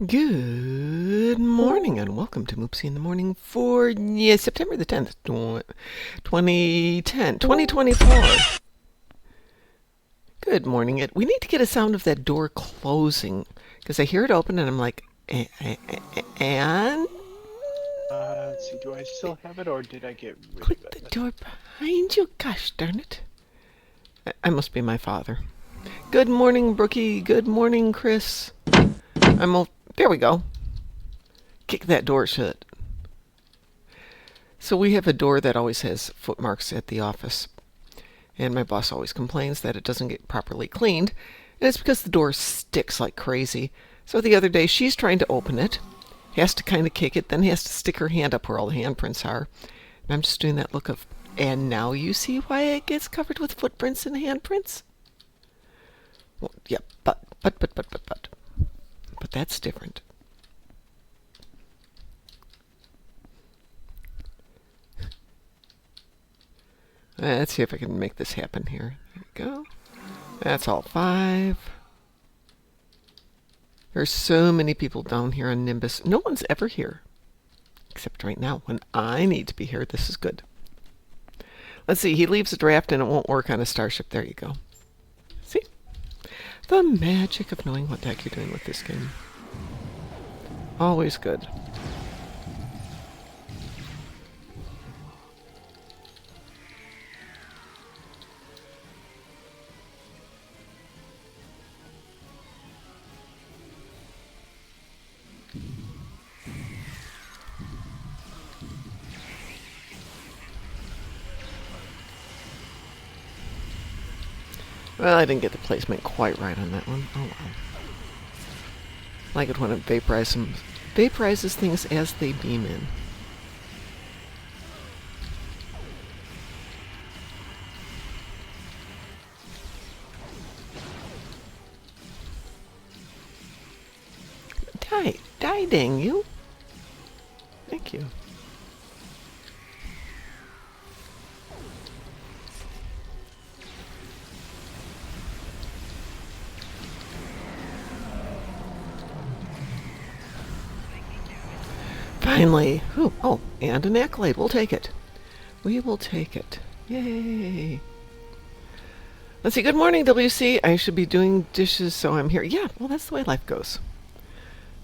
Good morning and welcome to Moopsy in the Morning for September the 10th, 2024. Good morning. We need to get a sound of that door closing because I hear it open and I'm like, and Let's see, do I still have it or did I get rid of click the it? door behind you. Gosh darn it. I must be my father. Good morning, Brookie. Good morning, Chris. There we go. Kick that door shut. So we have a door that always has footmarks at the office. And my boss always complains that it doesn't get properly cleaned. And it's because the door sticks like crazy. So the other day she's trying to open it, has to kind of kick it, then has to stick her hand up where all the handprints are. And I'm just doing that look of, and now you see why it gets covered with footprints and handprints? Well, yeah, but. But that's different. Let's see if I can make this happen here. There we go. That's all 5. There's so many people down here on Nimbus. No one's ever here. Except right now, when I need to be here. This is good. Let's see. He leaves a draft and it won't work on a starship. There you go. See? The magic of knowing what deck you're doing with this game. Always good. Well, I didn't get the placement quite right on that one. Oh well. I like it when it vaporizes things as they beam in. Die, dang you. Thank you. Finally. Ooh, oh, and an accolade. We'll take it. We will take it. Yay. Let's see. Good morning, WC. I should be doing dishes, so I'm here. Yeah, well, that's the way life goes.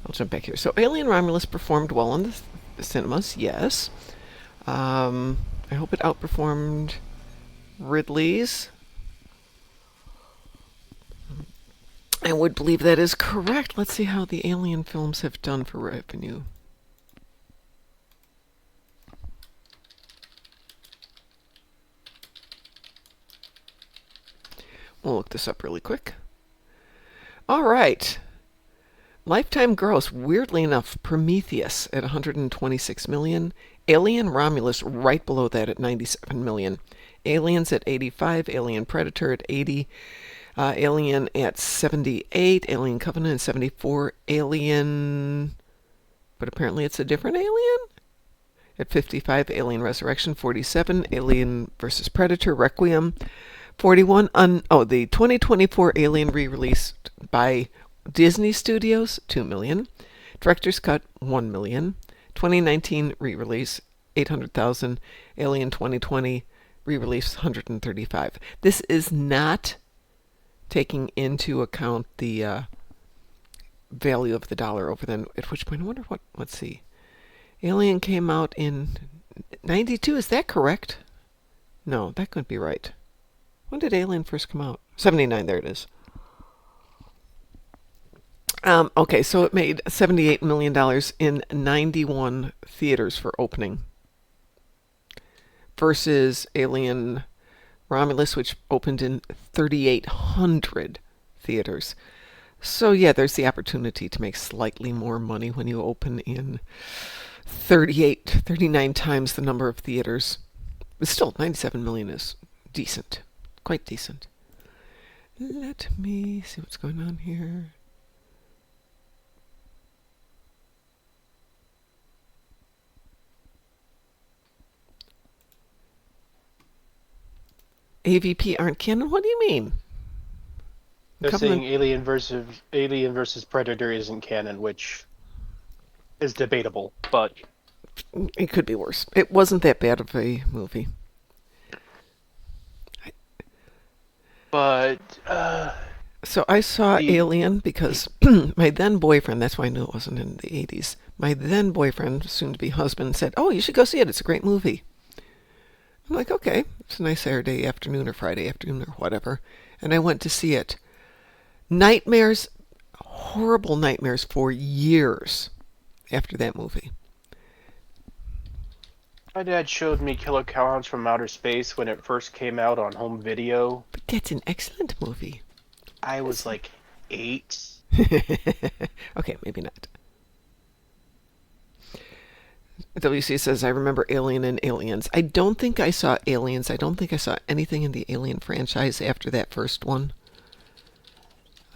I'll jump back here. So, Alien Romulus performed well in the cinemas. Yes. I hope it outperformed Ridley's. I would believe that is correct. Let's see how the Alien films have done for revenue. We'll look this up really quick. All right. Lifetime gross, weirdly enough, Prometheus at 126 million, Alien Romulus right below that at 97 million, Aliens at 85, Alien Predator at 80, Alien at 78, Alien Covenant at 74, Alien, but apparently it's a different Alien? At 55, Alien Resurrection, 47, Alien vs. Predator, Requiem, 41, the 2024 Alien re-released by Disney Studios, 2 million. Director's Cut, 1 million. 2019 re-release, 800,000. Alien 2020 re-release, 135. This is not taking into account the value of the dollar over then. At which point, I wonder what. Let's see. Alien came out in 92. Is that correct? No, that couldn't be right. When did Alien first come out? 79. There it is. Okay, so it made $78 million in 91 theaters for opening versus Alien Romulus, which opened in 3,800 theaters. So yeah, there's the opportunity to make slightly more money when you open in 39 times the number of theaters. But still, 97 million is decent. Quite decent. Let me see what's going on here. AVP aren't canon? What do you mean? They're Covenant. saying Alien versus Predator isn't canon, which is debatable. It could be worse. It wasn't that bad of a movie. But So I saw the Alien because my then boyfriend, that's why I knew it wasn't in the 80s, my then boyfriend, soon to be husband, said, "Oh, you should go see it. It's a great movie." I'm like, okay, it's a nice Saturday afternoon or Friday afternoon or whatever. And I went to see it. Nightmares, horrible nightmares for years after that movie. my dad showed me Killer Clowns from Outer Space when it first came out on home video. But that's an excellent movie. I was like 8. Okay, maybe not. WC says, I remember Alien and Aliens. I don't think I saw Aliens. I don't think I saw anything in the Alien franchise after that first one.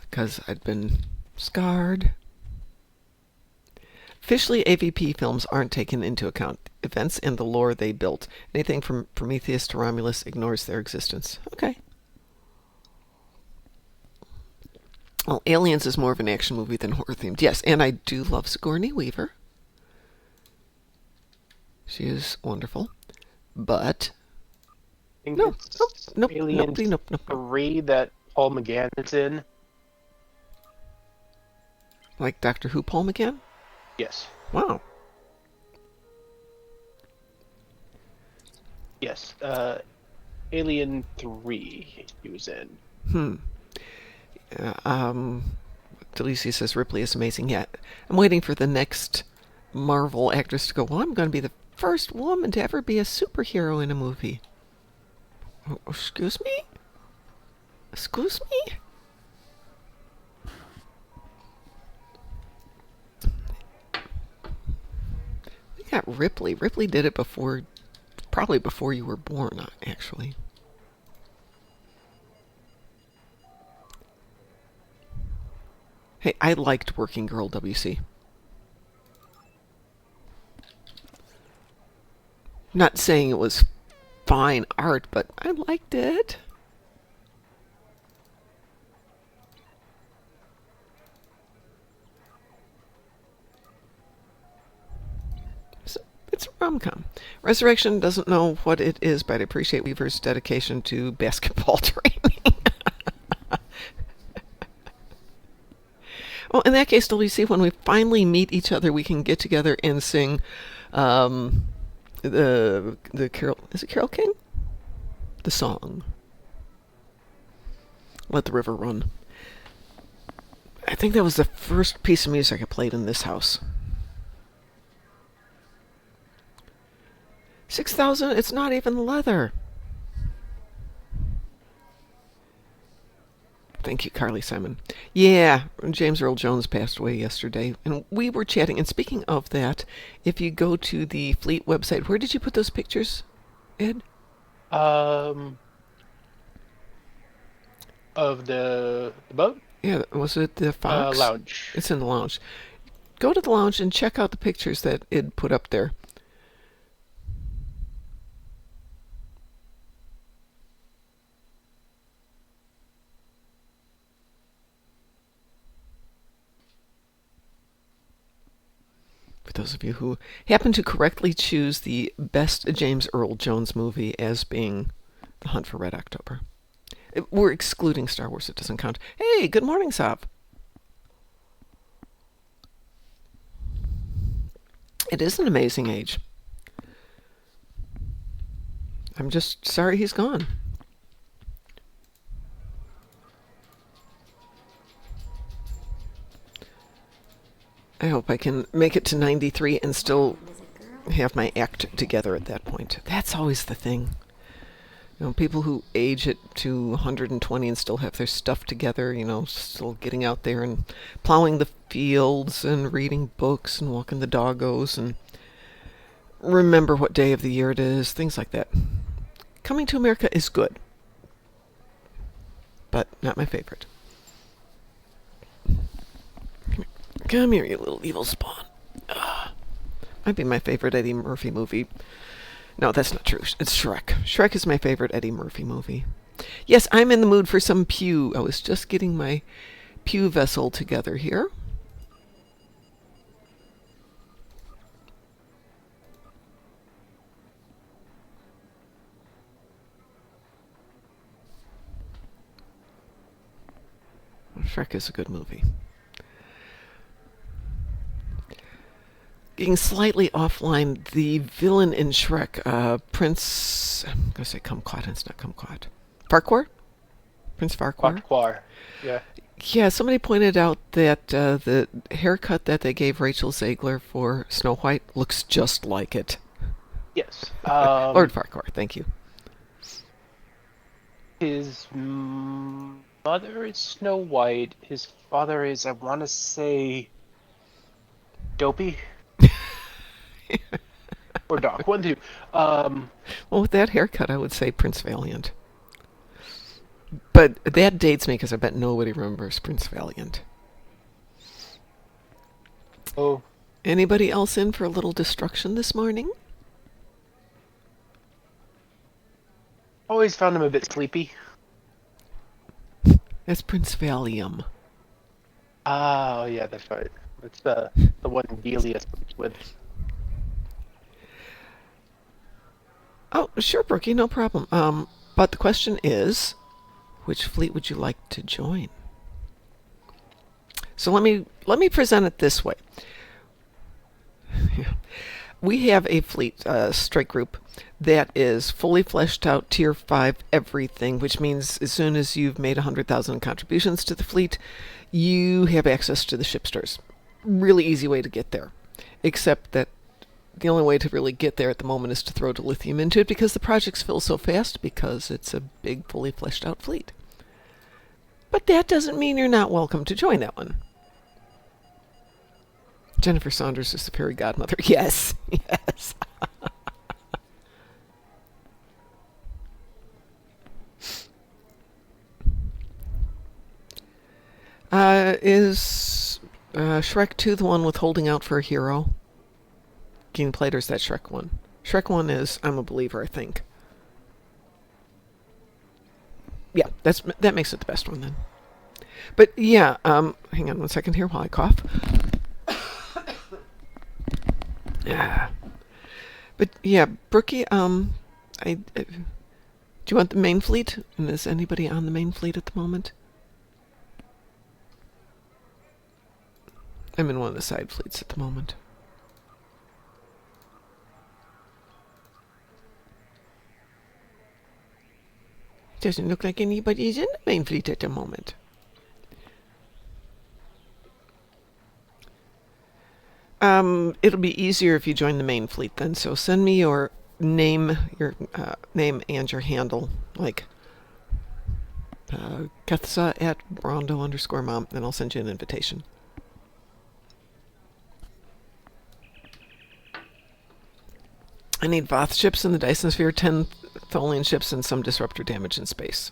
Because I'd been scarred. Officially, AVP films aren't taken into account. Events and the lore they built. Anything from Prometheus to Romulus ignores their existence. Okay. Well, Aliens is more of an action movie than horror themed. Yes, and I do love Sigourney Weaver. She is wonderful. But I think no, it's nope, Alien nope. 3 that Paul McGann is in. Like Doctor Who Paul McGann? Yes. Wow. Yes. Alien 3 he was in. Delisi says Ripley is amazing. Yeah, I'm waiting for the next Marvel actress to go, well, I'm going to be the first woman to ever be a superhero in a movie. Oh, excuse me? Excuse me? We got Ripley. Ripley did it before, probably before you were born, actually. Hey, I liked Working Girl WC. Not saying it was fine art, but I liked it. It's a rom-com. Resurrection doesn't know what it is, but I appreciate Weaver's dedication to basketball training. Well, in that case, WC, when we finally meet each other, we can get together and sing the Carol. Is it Carol King? The song. Let the River Run. I think that was the first piece of music I played in this house. 6,000, it's not even leather. Thank you, Carly Simon. Yeah, James Earl Jones passed away yesterday, and we were chatting. And speaking of that, if you go to the Fleet website, where did you put those pictures, Ed? Of the boat? Yeah, was it the Fox? Lounge. It's in the lounge. Go to the lounge and check out the pictures that Ed put up there. For those of you who happen to correctly choose the best James Earl Jones movie as being The Hunt for Red October. We're excluding Star Wars. It doesn't count. Hey, good morning, Sav. It is an amazing age. I'm just sorry he's gone. I hope I can make it to 93 and still have my act together at that point. That's always the thing. You know, people who age it to 120 and still have their stuff together, you know, still getting out there and plowing the fields and reading books and walking the doggos and remember what day of the year it is, things like that. Coming to America is good, but not my favorite. Come here, you little evil spawn. Might be my favorite Eddie Murphy movie. No, that's not true. It's Shrek. Shrek is my favorite Eddie Murphy movie. Yes, I'm in the mood for some pew. I was just getting my pew vessel together here. Shrek is a good movie. Getting slightly offline, the villain in Shrek, Prince. I'm going to say Kumquat, and it's not Kumquat. Farquhar? Prince Farquhar? Farquhar. Yeah. Yeah, somebody pointed out that the haircut that they gave Rachel Zegler for Snow White looks just like it. Yes. Lord Farquhar, thank you. His mother is Snow White. His father is, I want to say, Dopey or Doc. One, two. Well, with that haircut, I would say Prince Valiant. But that dates me because I bet nobody remembers Prince Valiant. Oh, Anybody else in for a little destruction this morning? always found him a bit sleepy. That's Prince Valium. Oh, yeah, that's right. That's the one Delia sleeps with. Oh, sure, Brookie, no problem. But the question is, which fleet would you like to join? So let me present it this way. We have a fleet strike group that is fully fleshed out, tier 5 everything, which means as soon as you've made 100,000 contributions to the fleet, you have access to the ship stores. Really easy way to get there, except that the only way to really get there at the moment is to throw dilithium into it because the projects fill so fast because it's a big, fully fleshed out fleet. But that doesn't mean you're not welcome to join that one. Jennifer Saunders is the fairy godmother. Yes, yes. Is Shrek 2 the one with holding out for a hero? Getting played, or is that Shrek 1? Shrek 1 is I'm a Believer, I think. Yeah, that makes it the best one then. But yeah, hang on one second here while I cough. Yeah. But yeah, Brookie, do you want the main fleet? And is anybody on the main fleet at the moment? I'm in one of the side fleets at the moment. Doesn't look like anybody's in the main fleet at the moment. It'll be easier if you join the main fleet then. So send me your name and your handle, like Kethsa at Brondo_mom, and I'll send you an invitation. I need Voth ships in the Dyson Sphere, 10 Tholian ships, and some disruptor damage in space.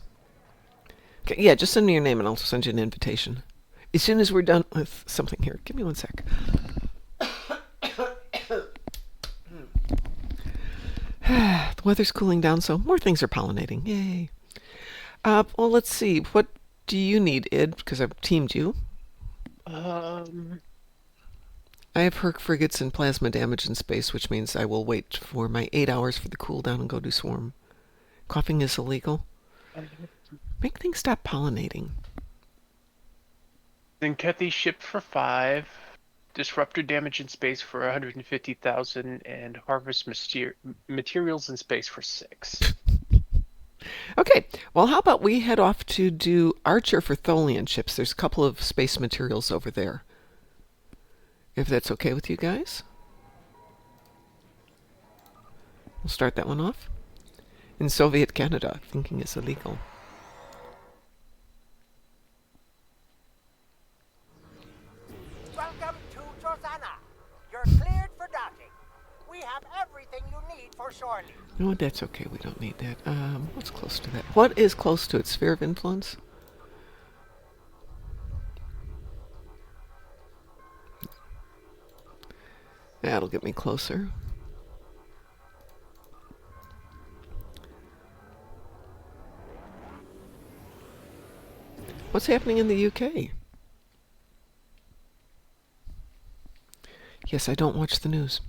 Okay, yeah, just send me your name and I'll send you an invitation. As soon as we're done with something here. Give me one sec. The weather's cooling down, so more things are pollinating. Yay. Well, let's see. What do you need, Id? Because I've teamed you. I have Herc frigates and plasma damage in space, which means I will wait for my 8 hours for the cooldown and go do swarm. Coughing is illegal. Make things stop pollinating. Then Kethy ship for 5, disruptor damage in space for 150,000, and harvest materials in space for 6. Okay, well, how about we head off to do Archer for Tholian ships? There's a couple of space materials over there. If that's okay with you guys. We'll start that one off. In Soviet Canada, thinking is illegal. Welcome to Josana. You're cleared for docking. We have everything you need for shore leave. No, that's okay. We don't need that. What's close to that? What is close to it? Sphere of influence? That'll get me closer. What's happening in the UK? Yes, I don't watch the news.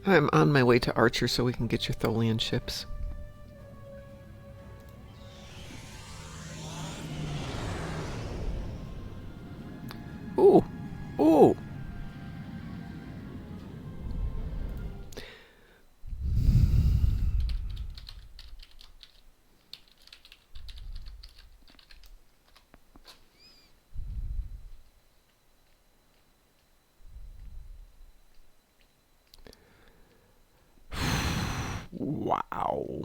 I'm on my way to Archer so we can get your Tholian ships. Ooh. Ooh. Wow.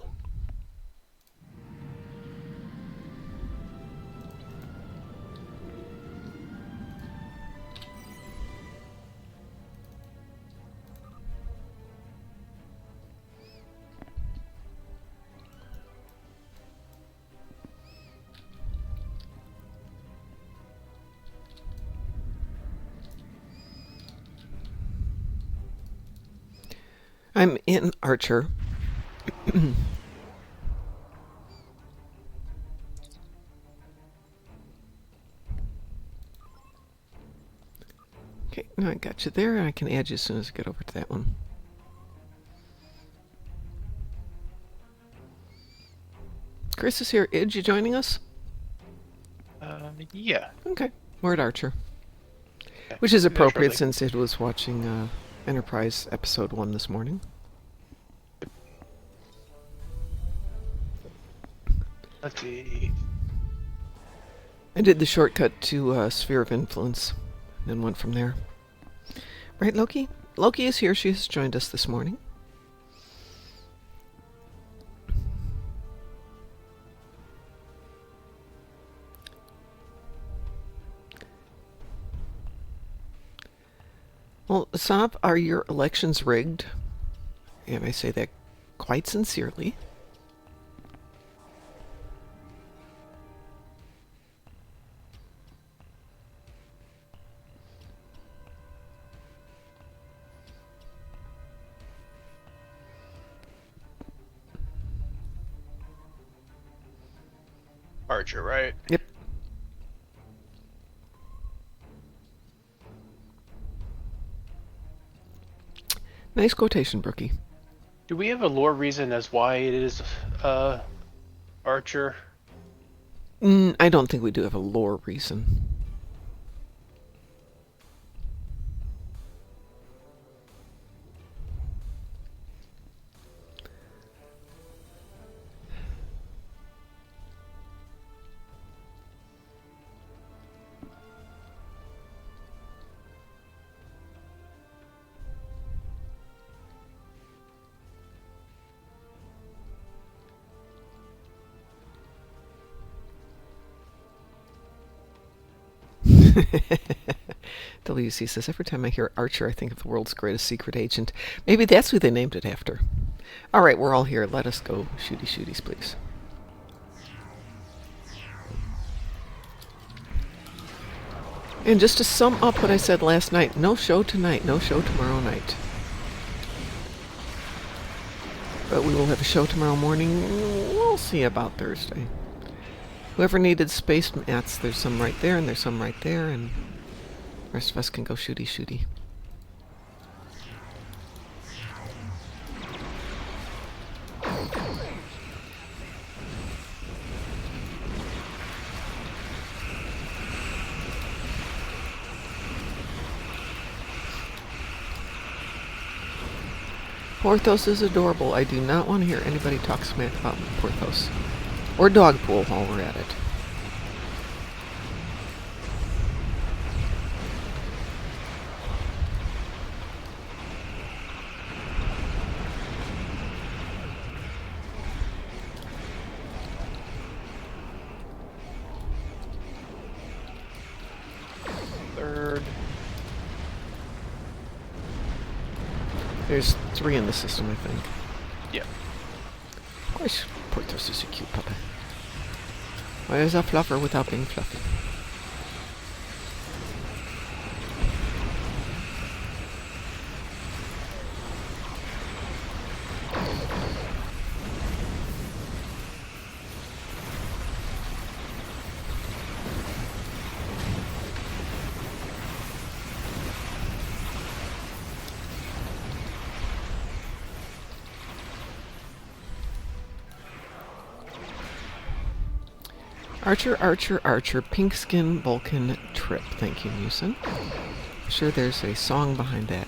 I'm in Archer. Okay, now I got you there, and I can add you as soon as I get over to that one. Chris is here. Idge, you joining us? Yeah. Okay, we're at Archer. Okay. Which is appropriate Naturally. since Id was watching Enterprise Episode 1 this morning. Let's see. I did the shortcut to Sphere of Influence, and then went from there. Right, Loki? Loki is here. She has joined us this morning. Well, Saab, are your elections rigged? And I say that quite sincerely. Archer, right? Yep. Nice quotation, Brookie. Do we have a lore reason as why it is Archer? I don't think we do have a lore reason. WC says, every time I hear Archer, I think of the world's greatest secret agent. Maybe that's who they named it after. All right, we're all here. Let us go. Shooty shooties, please. And just to sum up what I said last night, no show tonight, no show tomorrow night. But we will have a show tomorrow morning. We'll see about Thursday. Whoever needed space mats, there's some right there, and there's some right there, and the rest of us can go shooty shooty. Porthos is adorable. I do not want to hear anybody talk smack about Porthos. Or Dogpool while we're at it. Third. There's 3 in the system, I think. Yeah. Of course, Porthos is a cute puppy. Why is a fluffer without being fluffy? Archer, Archer, Archer, pink skin Vulcan trip. Thank you, Musin. I'm sure there's a song behind that.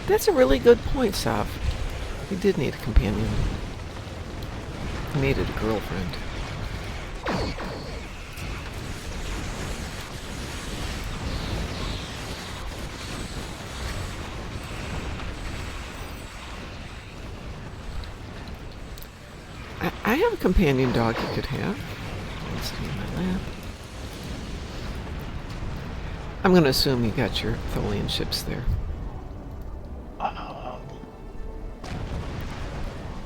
That's a really good point, Sav. He did need a companion. He needed a girlfriend. I have a companion dog you could have. It's sitting in my lap. I'm going to assume you got your Tholian ships there.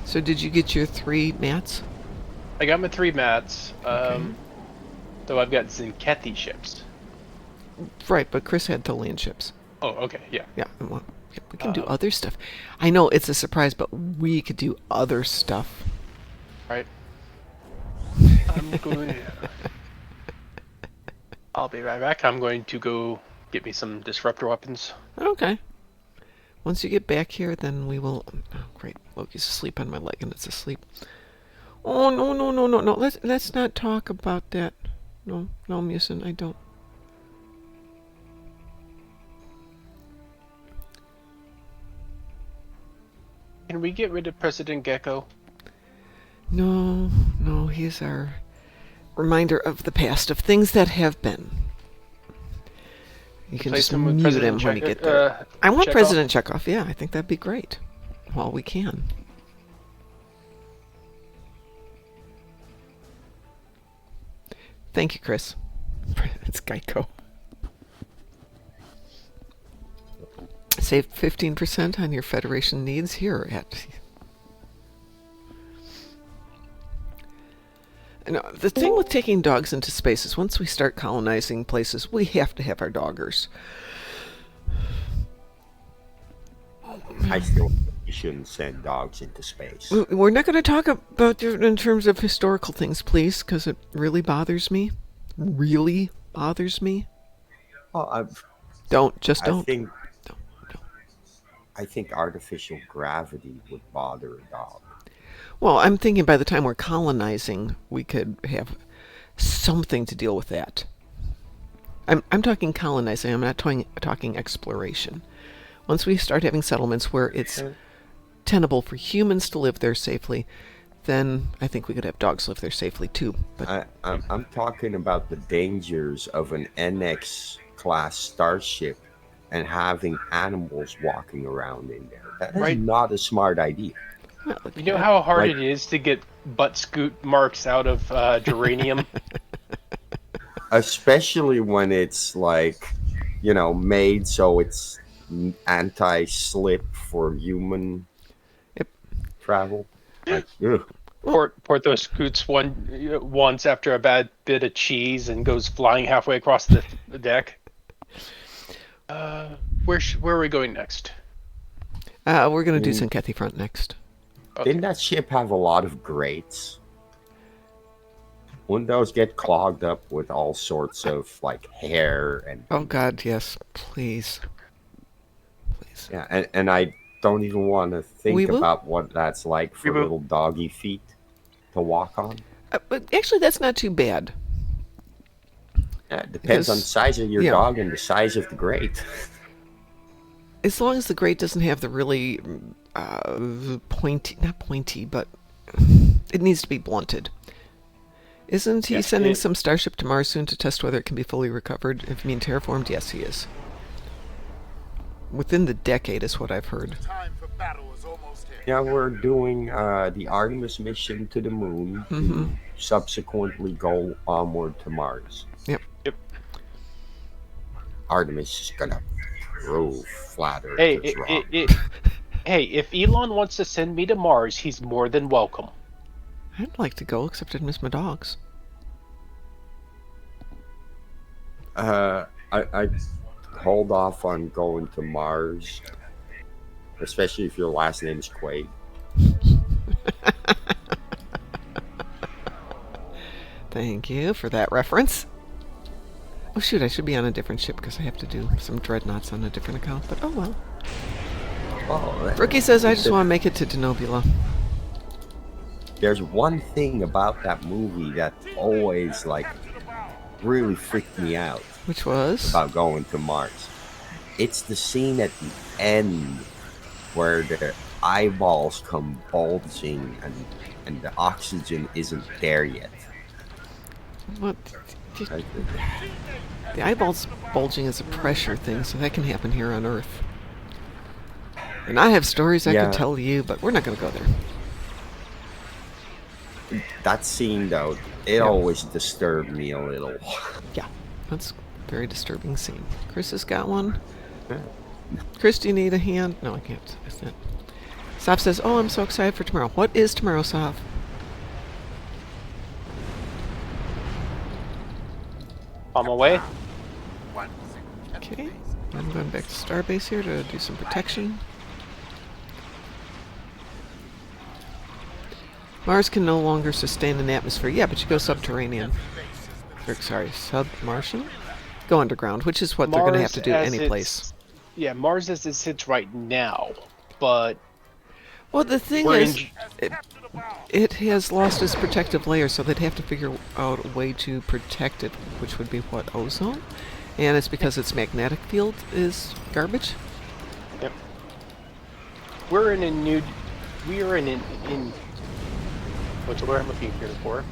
So did you get your 3 mats? I got my 3 mats. Okay. Though I've got Zinkethi ships. Right, but Chris had Tholian ships. Oh, okay, yeah. Yeah, well, yeah, we can do other stuff. I know it's a surprise, but we could do other stuff. Right. I'm going. I'll be right back. I'm going to go get me some disruptor weapons. Okay. Once you get back here, then we will... Oh, great. Loki's asleep on my leg, and it's asleep. Oh, no, no, no, no, no. Let's not talk about that. No, no, Musin, I don't. Can we get rid of President Gecko? No, no, he's our reminder of the past, of things that have been. You can Replace just him with mute President him when you Chekhov- get there. I want Chekhov? President Chekhov, yeah, I think that'd be great. While we can. Thank you, Chris. It's Geico. Save 15% on your Federation needs here at... No, the thing with taking dogs into space is once we start colonizing places, we have to have our doggers. I still think you shouldn't send dogs into space. We're not going to talk about it in terms of historical things, please, because it really bothers me. Really bothers me. Well, Don't. I think artificial gravity would bother a dog. Well, I'm thinking by the time we're colonizing, we could have something to deal with that. I'm talking colonizing. I'm not talking exploration. Once we start having settlements where it's tenable for humans to live there safely, then I think we could have dogs live there safely too. But I'm talking about the dangers of an NX class starship and having animals walking around in there. That is Right. not a smart idea. well, You know how hard Like- it is to get butt scoot marks out of geranium? Especially when it's like, made so it's anti-slip for human Yep. travel. Like, ugh. Porthos scoots once after a bad bit of cheese and goes flying halfway across the deck. Where are we going next? we're going to do Zinkethi Front next. Okay. Didn't that ship have a lot of grates? Wouldn't those get clogged up with all sorts of like hair and Oh God, yes, please, please. yeah, and I don't even want to We think will. about what that's like for will. little doggy feet to walk on. But actually, that's not too bad. Yeah, it depends on the Because- size of your yeah. dog and the size of the grate. As long as the grate doesn't have the really pointy, not pointy, but it needs to be blunted. Isn't he Yeah, sending it- some starship to Mars soon to test whether it can be fully recovered? If you mean terraformed, yes, he is. within the decade is what I've heard. Time for battle is almost here. Yeah, we're doing the Artemis mission to the moon to subsequently go onward to Mars. Yep. Yep. Artemis is gonna prove flat Earth Hey, is wrong. hey, if Elon wants to send me to Mars, he's more than welcome. I'd like to go, except I'd miss my dogs. I hold off on going to Mars, especially if your last name is Quaid. Thank you for that reference. Oh shoot, I should be on a different ship because I have to do some dreadnoughts on a different account, but oh well. Oh, Rookie says I just want to make it to Denobula. There's one thing about that movie that always really freaked me out Which was? about going to Mars. It's the scene at the end where the eyeballs come bulging and the oxygen isn't there yet. What? Like, The eyeballs bulging is a pressure thing, so that can happen here on Earth. And I have stories I Yeah. could tell you, but we're not going to go there. that scene though, it always disturbed me a little. Yeah, that's a very disturbing scene. Chris has got one. Yeah. Chris, do you need a hand? No, I can't. It's not. Sav says, oh, I'm so excited for tomorrow. What is tomorrow, Sav? On my way. Okay, I'm going back to Starbase here to do some protection. Mars can no longer sustain an atmosphere. Yeah, but you go subterranean. Or, sorry, sub-Martian? Go underground, which is what they're going to have to do as any place. Yeah, Mars as it sits right now, but Well, the thing we're is, in, it has lost its protective layer, so they'd have to figure out a way to protect it, which would be what, ozone? And it's because its magnetic field is garbage? yep. We're in a new. We are in what's the word I'm looking here for?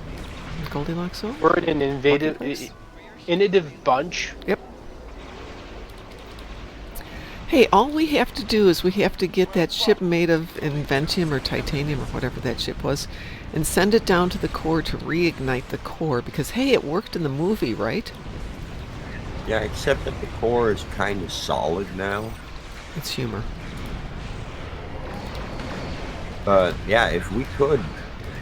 Goldilocks zone? We're in an Marketplace? innovative bunch. Yep. Hey, all we have to do is we have to get that ship made of Inventium or titanium or whatever that ship was and send it down to the core to reignite the core because, hey, it worked in the movie, right? Yeah, except that the core is kind of solid now. It's humor. But yeah, if we could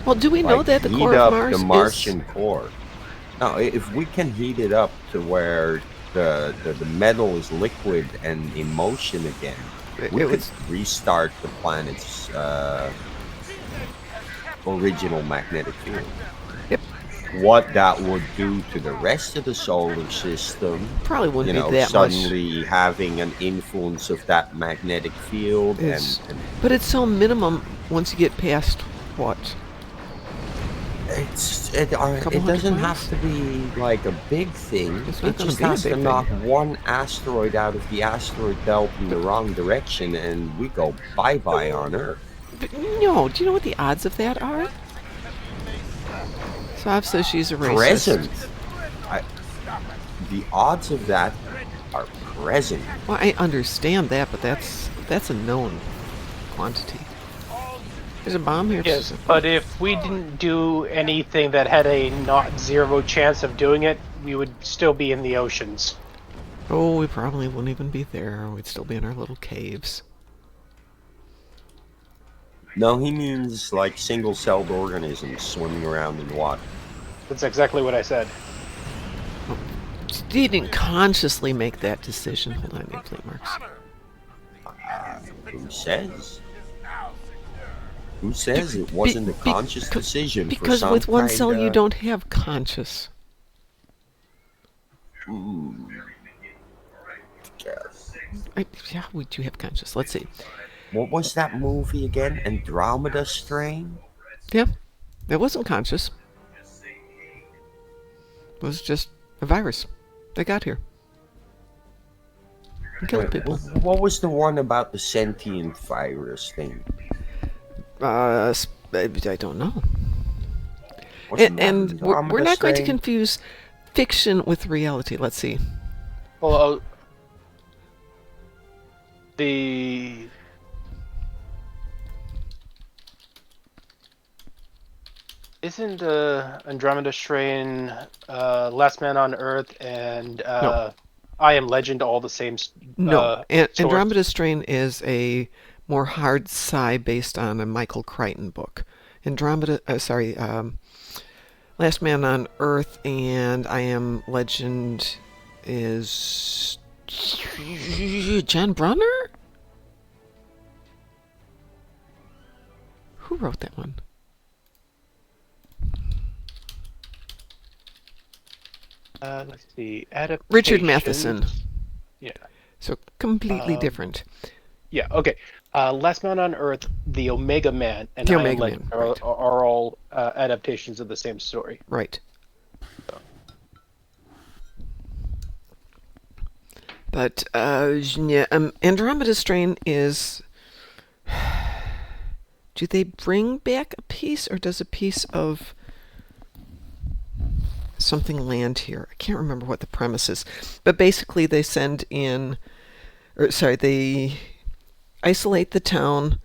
Well, do we know that the heat core up of Mars the Martian core. No, if we can heat it up to where the metal is liquid and in motion again, we it could was- restart the planet's original magnetic field. Yep. What that would do to the rest of the solar system, Probably you wouldn't know, be that much. suddenly having an influence of that magnetic field It's- and But it's so minimum once you get past what? it Couple hundred doesn't miles? have to be like a big thing. It's not It gonna just be a has big to thing. knock one asteroid out of the asteroid belt in the wrong direction, and we go bye-bye on Earth. But no, do you know what the odds of that are? Sav says she's a racist. Present. The odds of that are present. Well, I understand that, but that's a known quantity. There's a bomb here. Yes, but if we didn't do anything that had a not zero chance of doing it, we would still be in the oceans. Oh, we probably wouldn't even be there. We'd still be in our little caves. No, he means like single-celled organisms swimming around in water. That's exactly what I said. You didn't consciously make that decision. Hold on, I need plate marks. Who says? Who says it wasn't a conscious decision? Because for some with one cell, you kinda- don't have conscious. Yes. Yeah, we do have conscious. Let's see. What was that movie again? Andromeda Strain? Yeah, it wasn't conscious. It was just a virus that got here. And killed people. What was the one about the sentient virus thing? I don't know. Wasn't And that we're Andromeda not going to Strain? confuse fiction with reality. Let's see. Well, The isn't Andromeda Strain, Last Man on Earth, and No, I Am Legend all the same no. source? Andromeda Strain is a more hard sci based on a Michael Crichton book. Last Man on Earth and I Am Legend is John Brunner? Who wrote that one? Let's see, adaptations. Richard Matheson. Yeah. So completely Um, different. yeah. Okay. Last Man on Earth, The Omega Man, and The I Am Omega Legend Man, are, right. are all adaptations of the same story. Right. But yeah, Andromeda Strain is. Do they bring back a piece, or does a piece of something land here? I can't remember what the premise is. But basically, they send in. They isolate the town.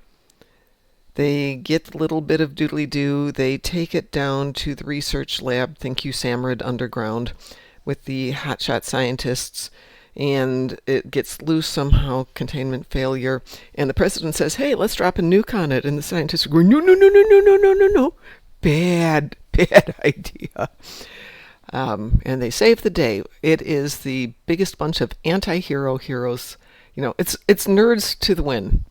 They get a little bit of doodly doo. They take it down to the research lab, think you Samrid underground, with the hotshot scientists, and it gets loose somehow, containment failure, and the president says, "Hey, let's drop a nuke on it," and the scientists are going, "No, no, no, no, no, no, no, no, no, bad, bad idea." And they save the day. It is the biggest bunch of anti-hero heroes. It's nerds to the win.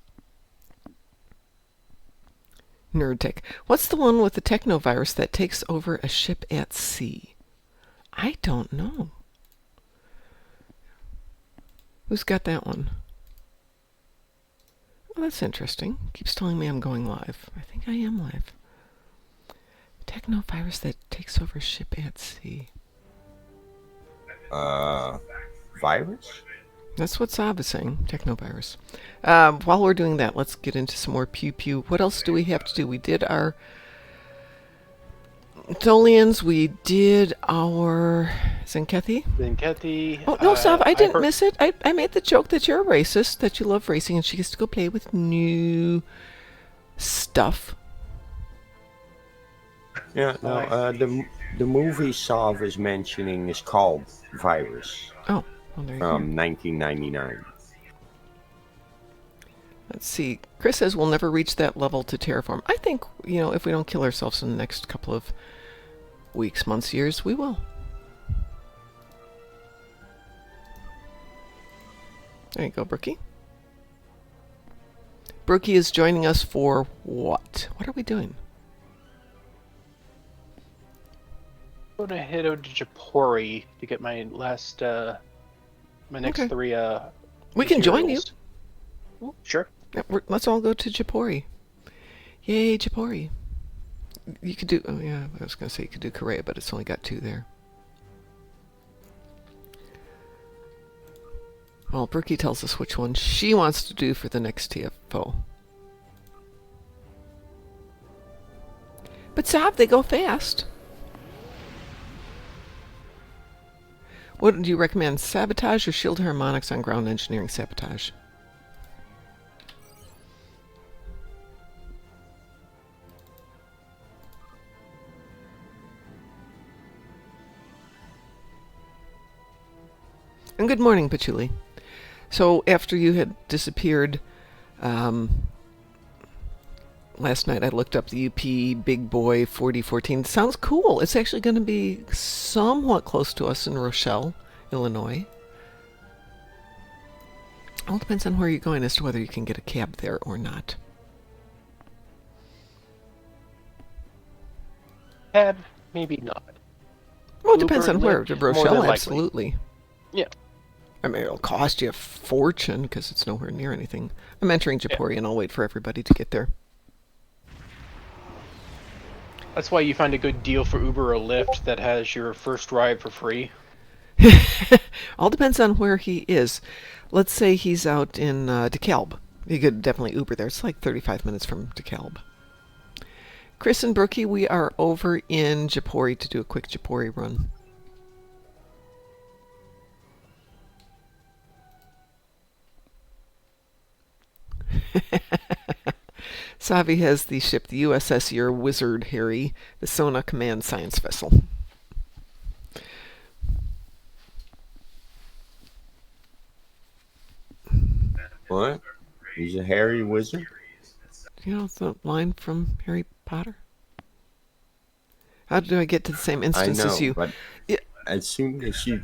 Nerd tech. What's the one with the technovirus that takes over a ship at sea? I don't know. Who's got that one? Oh, that's interesting. Keeps telling me I'm going live. I think I am live. Technovirus that takes over ship at sea. Virus? That's what Saab is saying. Technovirus. While we're doing that, let's get into some more pew pew. What else do we have to do? We did our Tholians. We did our Zenkethi. Zenkethi. Oh, no, Sav, I didn't heard- miss it. I made the joke that you're a racist, that you love racing, and she gets to go play with new stuff. Yeah, no, the movie Sav is mentioning is called Virus Oh, well, there you go. from 1999. Let's see. Chris says we'll never reach that level to terraform. I think, if we don't kill ourselves in the next couple of weeks, months, years, we will. There you go, Brookie. Brookie is joining us for what? What are we doing? I'm gonna head over to Japori to get my last, my next Okay. 3. We can join you. materials. Ooh, sure. Yeah, let's all go to Japori. Yay, Japori. You could do... Oh, yeah, I was going to say you could do Korea, but it's only got 2 there. Well, Brookie tells us which one she wants to do for the next TFO. But Sav, they go fast. What do you recommend, sabotage or shield harmonics on ground engineering sabotage? And good morning, Patchouli. So after you had disappeared last night, I looked up the UP Big Boy 4014. Sounds cool. It's actually going to be somewhat close to us in Rochelle, Illinois. All depends on where you're going as to whether you can get a cab there or not. Cab, maybe not. Well, it depends Uber, on where. Lyft, To more than Rochelle, likely. absolutely. Yeah. I mean, it'll cost you a fortune because it's nowhere near anything. I'm entering Japori and I'll wait for everybody to get there. That's why you find a good deal for Uber or Lyft that has your first ride for free. All depends on where he is. Let's say he's out in DeKalb. You could definitely Uber there. It's like 35 minutes from DeKalb. Chris and Brookie, we are over in Japori to do a quick Japori run. Savi has the ship, the USS Your Wizard Harry, the Sona Command Science Vessel. What? He's a hairy wizard? You know the line from Harry Potter? How do I get to the same I instance as know, you? but Yeah, as soon as you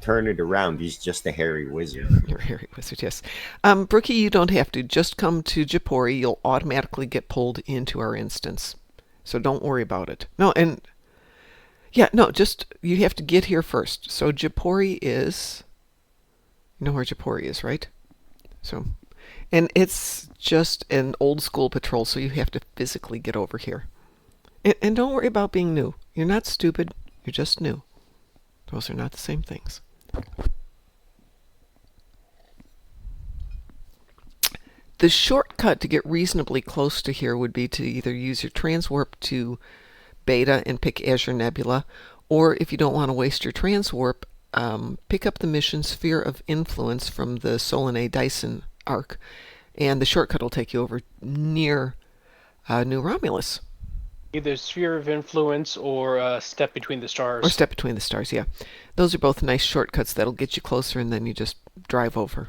turn it around, he's just a hairy wizard. you're a Harry Wizard, yes. Brookie, you don't have to. Just come to Japori. You'll automatically get pulled into our instance. So don't worry about it. No, and yeah, no, just you have to get here first. So Japori is, you know where Japori is, right? So, and it's just an old school patrol, so you have to physically get over here. And don't worry about being new. You're not stupid. You're just new. Those are not the same things. The shortcut to get reasonably close to here would be to either use your transwarp to Beta and pick Azure Nebula, or if you don't want to waste your transwarp, pick up the mission Sphere of Influence from the Solanae Dyson arc, and the shortcut will take you over near New Romulus. Either Sphere of Influence or Step Between the Stars. Or Step Between the Stars, yeah. Those are both nice shortcuts that'll get you closer, and then you just drive over.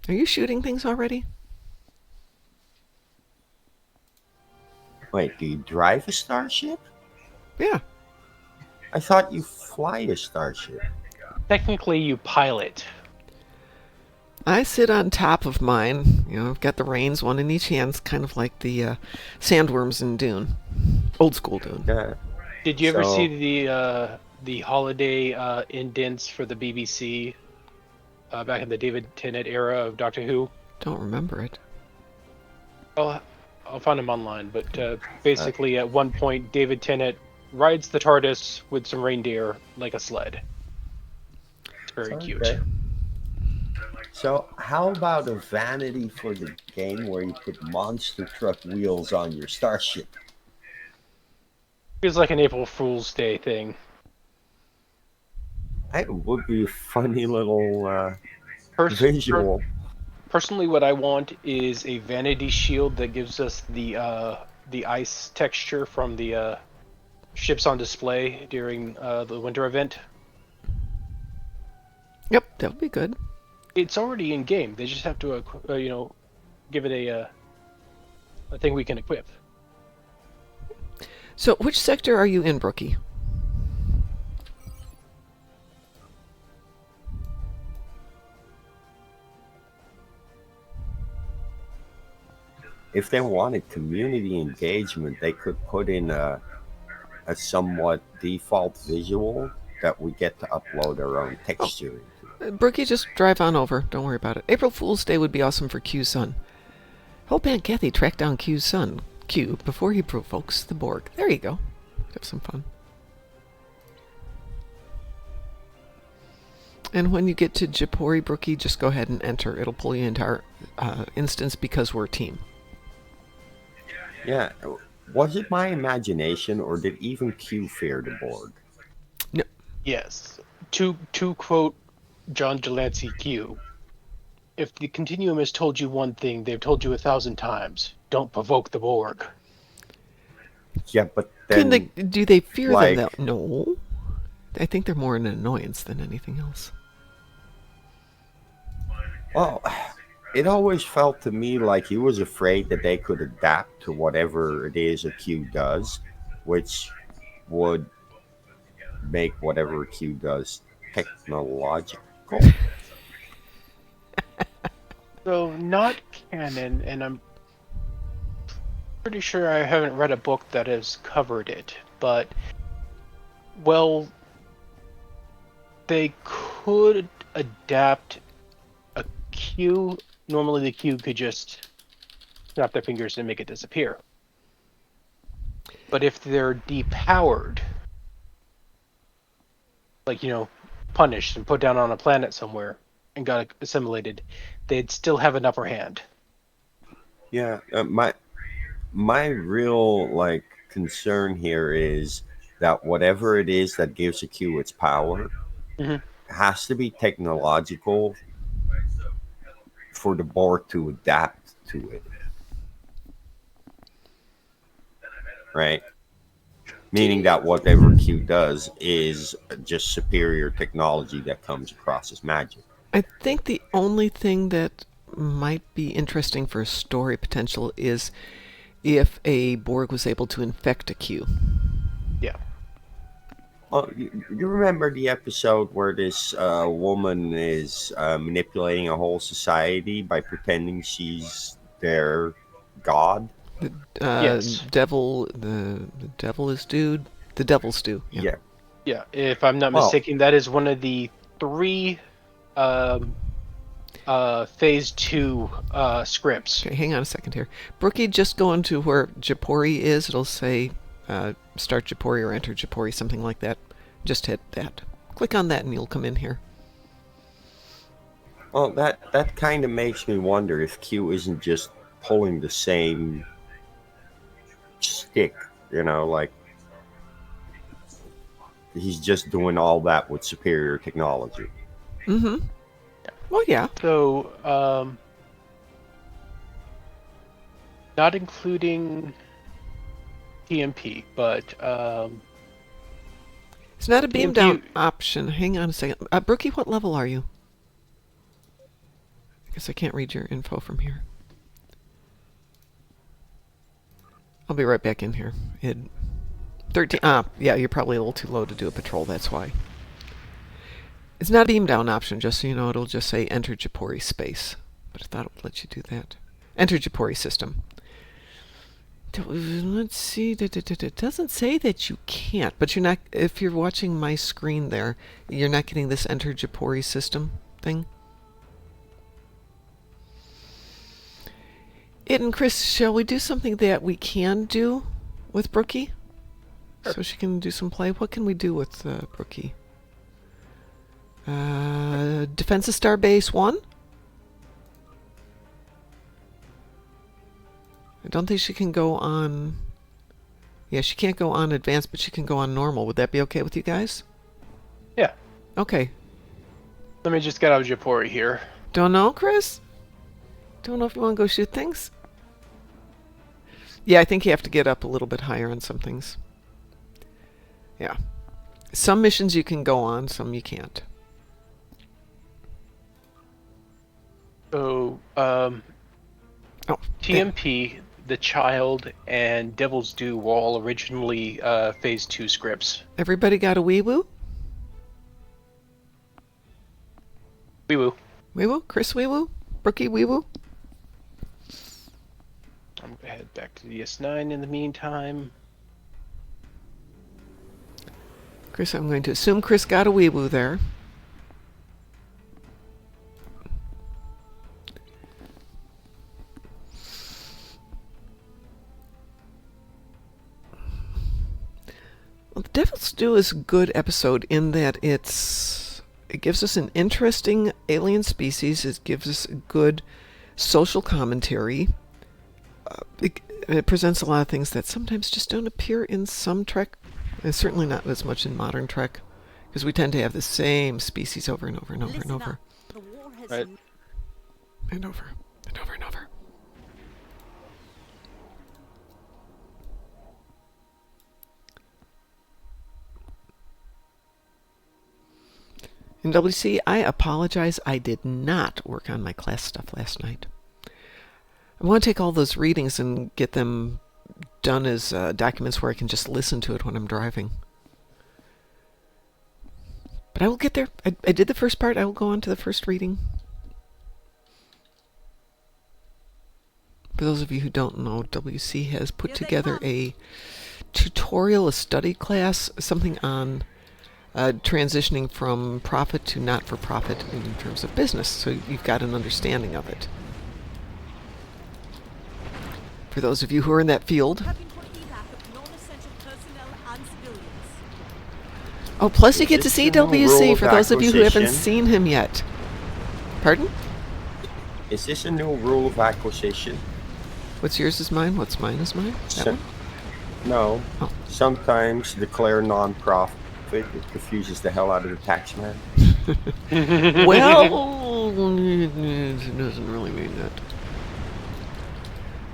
Are you shooting things already? Wait, do you drive a starship? Yeah. I thought you fly a starship. Technically, you pilot. I sit on top of mine. You know, I've got the reins, one in each hand. It's kind of like the sandworms in Dune. Old school Dune. Yeah. Did you ever So- see the holiday indents for the BBC back in the David Tennant era of Doctor Who? Don't remember it. I'll find them online, but basically at one point David Tennant rides the TARDIS with some reindeer like a sled. It's very cute. Okay. So, how about a vanity for the game where you put monster truck wheels on your starship? Feels like an April Fool's Day thing. That would be a funny little Pers- visual. Personally, what I want is a vanity shield that gives us the ice texture from the ships on display during the winter event. Yep, that would be good. It's already in game. They just have to, give it a thing we can equip. So, which sector are you in, Brookie? If they wanted community engagement, they could put in a somewhat default visual that we get to upload our own texture into. Brookie, just drive on over. Don't worry about it. April Fool's Day would be awesome for Q's son. Hope Aunt Kathy tracked down Q's son, Q, before he provokes the Borg. There you go. Have some fun. And when you get to Japori, Brookie, just go ahead and enter. It'll pull you into our instance because we're a team. Yeah. Was it my imagination, or did even Q fear the Borg? No. Yes. To quote John Delancey Q, if the Continuum has told you one thing, they've told you 1,000 times. Don't provoke the Borg. Yeah, but then Do they fear like- them? No. I think they're more an annoyance than anything else. well, it always felt to me like he was afraid that they could adapt to whatever it is a Q does, which would make whatever Q does technological. So, not canon, and I'm pretty sure I haven't read a book that has covered it, but, well, they could adapt a Q. Normally, the Q could just snap their fingers and make it disappear. But if they're depowered, like, punished and put down on a planet somewhere and got assimilated, they'd still have an upper hand. Yeah, my real concern here is that whatever it is that gives a Q its power Hmm. has to be technological for the Borg to adapt to it, right? Meaning that whatever Q does is just superior technology that comes across as magic. I think the only thing that might be interesting for story potential is if a Borg was able to infect a Q. Yeah. Oh, you remember the episode where this woman is manipulating a whole society by pretending she's their god? The Yes. the devil is dude. The devil's stew. Yeah. Yeah. Yeah. If I'm not Well, mistaken, that is one of the three um, phase two scripts. Okay, hang on a second here. Brookie, just go into where Japori is. It'll say start Japori or enter Japori, something like that. Just hit that. Click on that and you'll come in here. well, that kind of makes me wonder if Q isn't just pulling the same stick. Like he's just doing all that with superior technology. Mm-hmm. Well, yeah. So, not including TMP, but It's not a beam TMP. down option. Hang on a second. Brookie, what level are you? I guess I can't read your info from here. I'll be right back in here. 13. Yeah, you're probably a little too low to do a patrol. That's why. It's not a beam down option, just so you know. It'll just say enter Japori space. But I thought it would let you do that. Enter Japori system. Let's see. It doesn't say that you can't, but you're not. If you're watching my screen there, you're not getting this enter Japori system thing. It and Chris, shall we do something that we can do with Brookie? Sure. So she can do some play. What can we do with Brookie? Defense of Starbase 1? I don't think she can go on... Yeah, she can't go on advanced, but she can go on normal. Would that be okay with you guys? Yeah. Okay. Let me just get out of Japori here. Don't know, Chris? Don't know if you want to go shoot things? Yeah, I think you have to get up a little bit higher on some things. Yeah. Some missions you can go on, some you can't. So, Oh, TMP, The Child, and Devil's Due were all originally phase two scripts. everybody got a wee woo? Wee woo. Wee woo? Chris wee woo? Brookie wee woo? I'm gonna head back to the S9 in the meantime. Chris, I'm going to assume Chris got a wee woo there. Well, the Devil's Stew is a good episode in that it gives us an interesting alien species. It gives us a good social commentary. It presents a lot of things that sometimes just don't appear in some Trek, and certainly not as much in modern Trek, because we tend to have the same species over and over and over and over. The war has Right. And over and over and over. In WC, I apologize. I did not work on my class stuff last night. I want to take all those readings and get them done as documents where I can just listen to it when I'm driving. But I will get there. I did the first part. I will go on to the first reading. For those of you who don't know, WC has put Here they together come. a tutorial, a study class, something on transitioning from profit to not-for-profit in terms of business, so you've got an understanding of it. For those of you who are in that field. Having for evac of non-essential personnel and civilians. Oh, plus you Is get to this see the new rule WC of for those of you who haven't acquisition? seen him yet. Pardon? Is this a new rule of acquisition? What's yours is mine, what's mine is mine? That So- one? No. Oh. Sometimes declare non-profit profit. It confuses the hell out of the taxman. Well, it doesn't really mean that.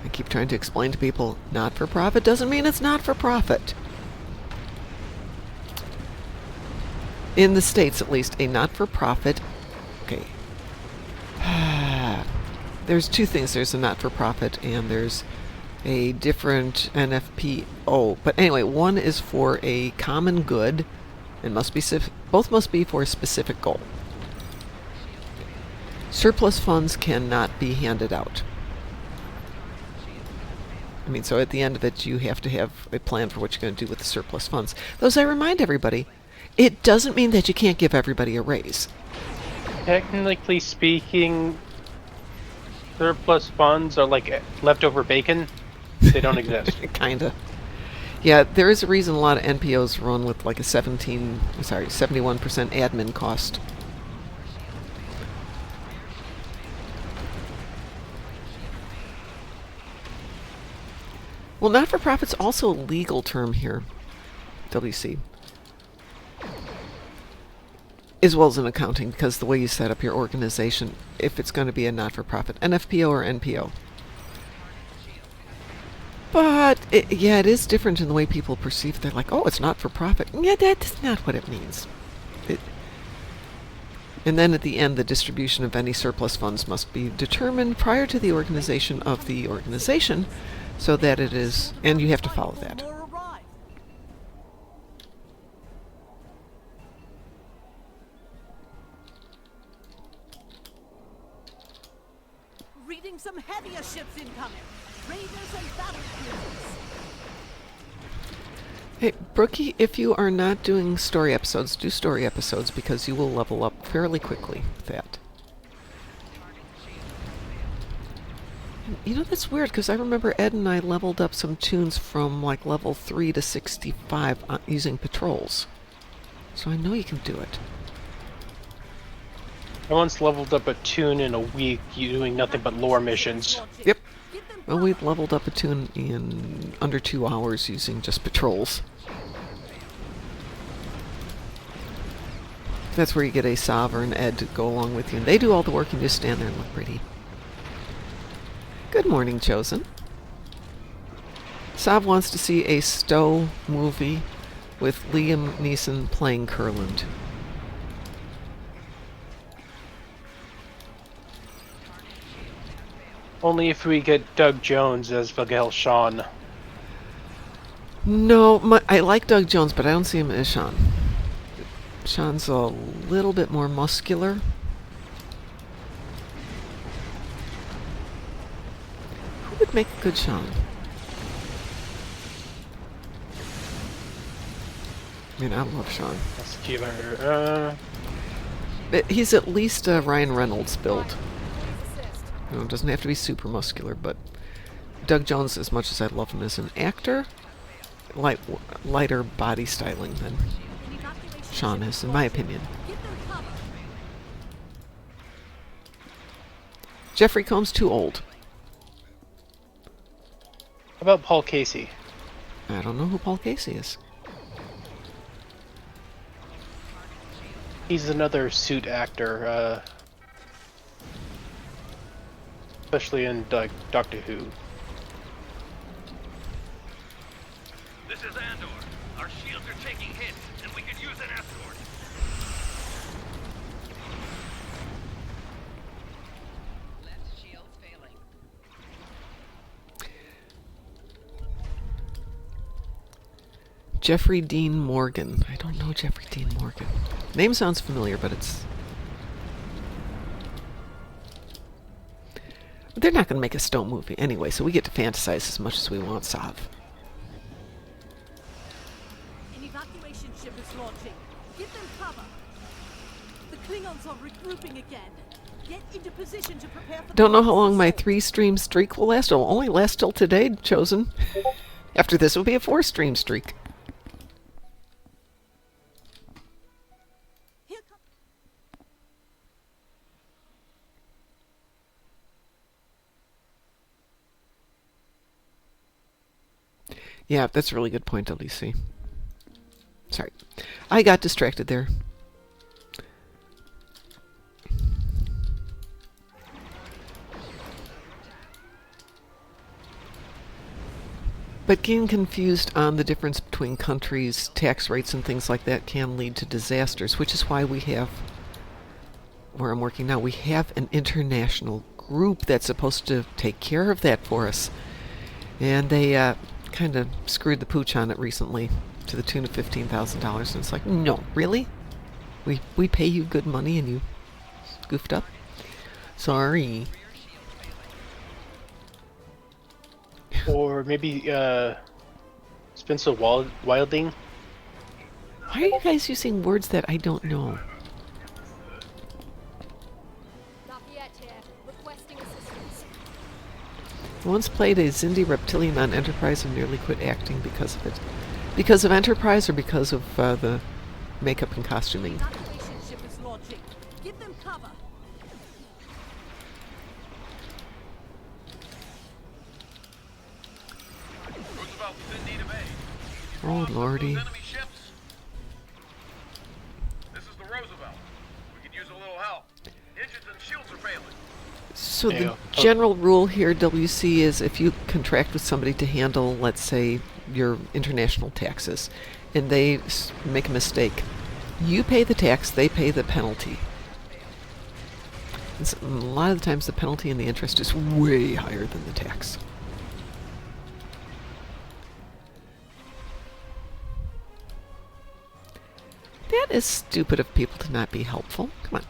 I keep trying to explain to people, not for profit doesn't mean it's not for profit. In the States, at least, a not for profit. Okay. There's two things. There's a not for profit and there's a different NFPO. But anyway, one is for a common good and both must be for a specific goal. Surplus funds cannot be handed out. I mean, so at the end of it, you have to have a plan for what you're going to do with the surplus funds. Though, as I remind everybody, it doesn't mean that you can't give everybody a raise. Technically speaking, surplus funds are like leftover bacon. They don't exist. Kinda. Yeah, there is a reason a lot of NPOs run with like a 71% admin cost. Well, not-for-profit's also a legal term here, WC. As well as in accounting, because the way you set up your organization, if it's going to be a not-for-profit, NFPO or NPO. But, it is different in the way people perceive it. They're like, oh, it's not-for-profit. Yeah, that's not what it means. And then at the end, the distribution of any surplus funds must be determined prior to the organization of the organization, so that it is, and you have to follow that. More arrive. Reading some heavier ships incoming. Raiders and battle cruisers. Hey, Brookie, if you are not doing story episodes, do story episodes because you will level up fairly quickly with that. You know, that's weird because I remember Ed and I leveled up some tunes from like level 3 to 65 using patrols. So I know you can do it. I once leveled up a tune in a week doing nothing but lore missions. Yep. Well, we leveled up a tune in under 2 hours using just patrols. That's where you get a Sav or an Ed to go along with you, and they do all the work and you just stand there and look pretty. Good morning, Chosen. Sav wants to see a Stowe movie with Liam Neeson playing Kurland. Only if we get Doug Jones as Vagel Shawn. No, I like Doug Jones, but I don't see him as Sean. Sean's a little bit more muscular. Who would make a good Sean? I mean, I love Sean. Muscular. But he's at least a Ryan Reynolds build. You know, it doesn't have to be super muscular, but Doug Jones, as much as I love him as an actor, lighter body styling than Sean is, in my opinion. Jeffrey Combs too old. How about Paul Casey? I don't know who Paul Casey is. He's another suit actor, especially in Doctor Who. This is Andor. Our shields are taking hits, and we could use an escort. Left shield's failing. Jeffrey Dean Morgan. I don't know Jeffrey Dean Morgan. Name sounds familiar, but it's... They're not going to make a Stowe movie anyway, so we get to fantasize as much as we want, Sav. An evacuation ship is launching. Give them cover. The Klingons are regrouping again. Get into position to prepare for. Don't know how long my 3-stream streak will last. It'll only last till today, Chosen. After this will be a 4-stream streak. Here comes. Yeah, that's a really good point, LDC. Sorry. I got distracted there. But getting confused on the difference between countries, tax rates, and things like that can lead to disasters, which is why we have, where I'm working now, we have an international group that's supposed to take care of that for us. And they kind of screwed the pooch on it recently to the tune of $15,000. And it's like, no, really? We pay you good money and you goofed up? Sorry. Or maybe Spencer Wilding. Why are you guys using words that I don't know? Lafayette here, requesting assistance. I once played a Zindi reptilian on Enterprise and nearly quit acting because of it. Because of Enterprise or because of the makeup and costuming? Evacuation ship is launching. Give them cover. Roosevelt's in need of aid. Oh, lordy. Those enemy ships. This is the Roosevelt. We could use a little help. Engines and shields are failing. So Yeah. the general rule here, WC, is if you contract with somebody to handle, let's say, your international taxes, and they make a mistake, you pay the tax, they pay the penalty. And a lot of the times the penalty and the interest is way higher than the tax. That is stupid of people to not be helpful. Come on.